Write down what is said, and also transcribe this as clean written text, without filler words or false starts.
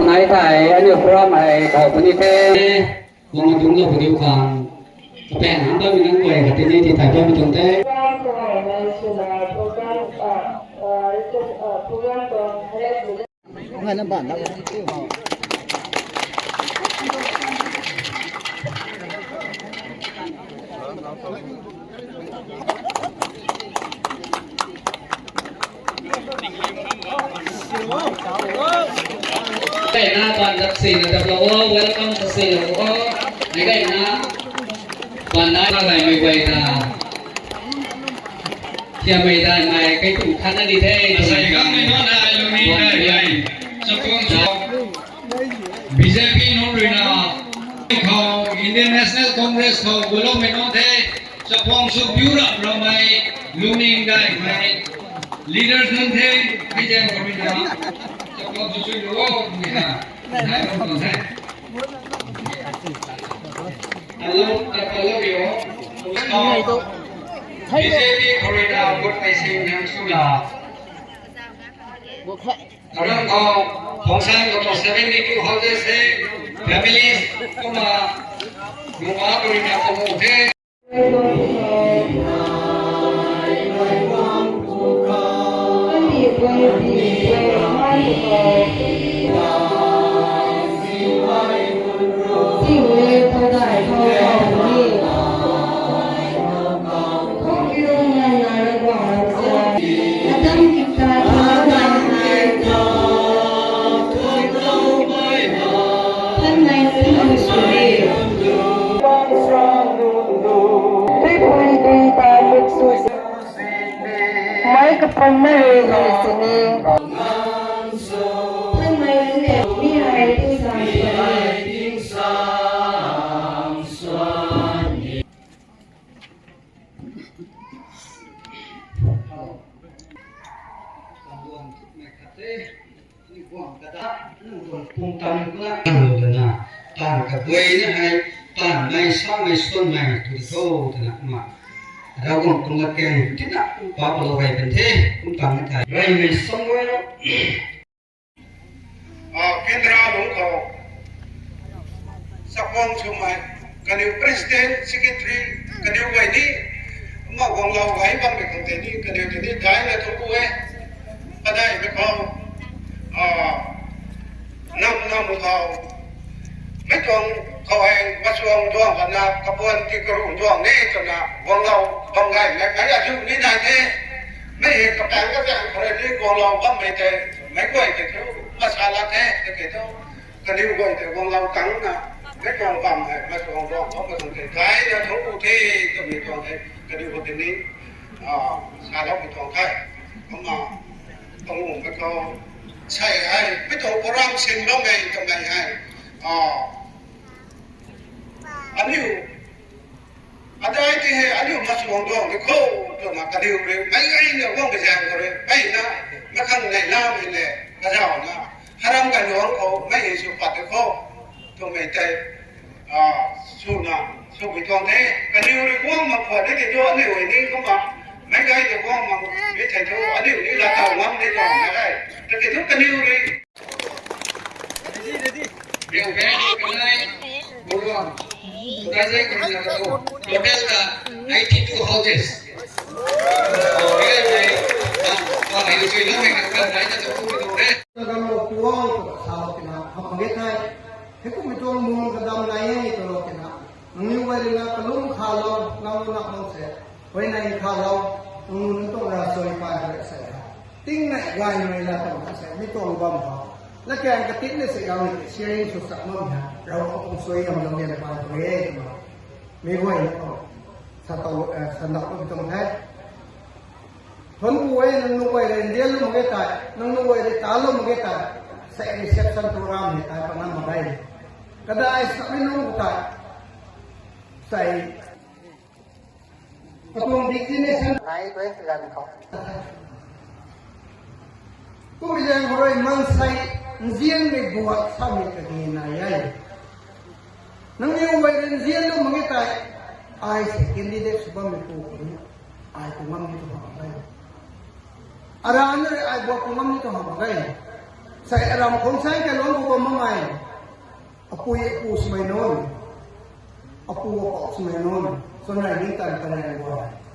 ไหนไทยอันนี้พร้อมให้เขาคนนี้เท่วงจุงเลือกผู้เดียวกันแปลงหางตัวมีนักป่วยกับที่นี่ที่ถ่ายทอดมาจนเท่งานน้ำบ้านแล้วได้นะตอนจับสีนะจับเราเวลคัมจับสีเราไม่ได้นะตอนนั้นอะไรไม่ไหวนะเที่ยวไม่ได้ไม่ใครถูกทันนั่นดีเท่ใส่ก็ไม่นอนได้ลงนี้ได้เลยสักคนสอง BJP น้องรีนาเขา Indian National Congress เขาบุลไม่นอนเท่สักคนสุดยูระเราไม่ลุนิ่งได้ไม่ leaders นั่นเท่ไม่แจ้งคนรีนาสักคนสุดยูระไม่ได้ได้คนเท่ฮัลโหลจะฮัลโหลวิวBJP คนรีนาบุตรไอซิงยังสุดาเรื่องของสร้างกับ72 houses families ก็มาอยู่มาบริการของหมู่เทPrimary listening. Primaryเราคงต้องเก่งที่น่ะป้าเราไปเป็นเทคุณฟังไม่ได้ไรไม่สมบูรณ์เคन्द्ราหลวงเขาสักวันช่วงไหนกันอยู่ President Secretary กันอยู่ไว้นี่เมื่อวันเราไว้บ้างเป็นคนเดียวนี่กันอยู่ที่นี่ได้เลยทุกคนก็ได้ไม่เขาน้ำเขาไม่จงเขาเองมาช่วงช่วงกันนะกระบวนที่กระรุ่งช่วงนี้กันนะวงเราบางไงแม้ใครอยากอยู่นี่ได้เท่ไม่เห็นกับแตงก็แตงคนนี้วงเราบ้างไม่เท่ไม่กล้วยแต่เท่ามาชาลาเท่แต่เท่ากันดีกว่าแต่วงเราตั้งนะไม่จงบ้างเลยมาช่วงช่วงเขาไม่ต้องเท่ท้ายแล้วทุกอุทิศก็มีช่วงเท่กันดีกว่าทีนี้ชาลาเป็นช่วงไทยเขามาต้องมุ่งไปเขาใช่ไอ้ไม่ต้องพรำสินแล้วไงทำไมไอ้อันนี้อะไรที่ให้อันนี้มาช่วงดวงที่เขาตัวนักการเมืองไม่ไงเนี่ยว่างไปแซงเขาเลยไม่นะไม่ขั้นไหนน้ำไม่เลยกระเจ้านะฮารัมกันหลวงเขาไม่เห็นสุปัตย์เขาตัวไม่ใจสู้นะสู้ไปทวงเท่การเมืองว่างมาพอได้ที่ตัวนี่วันนี้เขาบอกไม่ไงจะว่างมาไม่ใช่ตัวอันนี้นี่เราต้องมั่งได้ตัวไม่ได้แต่ที่ทุกการเมืองเลยเดี๋ยวแพ้กันเลยบุรุษได้ใช้คนละตัวโดยเฉพาะ 92 houses โอ้ยไงว่าไอ้ช่วยน้องให้กันได้จะต้องพูดตรงนี้kalau puang salah kena apa kita itu macam mung kedam lain kalau kena mengiwai dengan pelung kalau nak mungse wei nai kalau untuk rasoi pada saya tinggal gay mai lah tu saya ni tu bam ha และแกงกระติ๊บเนี่ยสิ่งเราเชื่อสุดสักมั่งนะเราก็คงสวยอย่างเราเรียนมาตัวเองไม่ไหวสตอสนับไปตรงแท้ทนป่วยนั่งป่วยเรียนเรียนลูกไม่ตายนั่งป่วยเรียนตาลูกไม่ตายใส่ reception program เนี่ยตายปนันมาได้ก็ได้สักไม่ลูกตายใส่ประตูดิจิทัลไหนตัวเองกันเขาก็ยังรวยมันใส่เจียนไม่บวชสามีกันนี่นายยัยนั่งยังวัยเรียนเจียนลูกมึงตายไอ้เสกินดีเด็กสุภาพไม่ถูกไอ้กูมั่งนี่ต้องหาไปอะไรนั่นไอ้บอกกูมั่งนี่ต้องหาไปใส่อารมณ์ของใส่กันล้วนกูมั่งไง Apoy ako sa may noon. Apo ako sa may noon. So narinig ang kanilang buhay.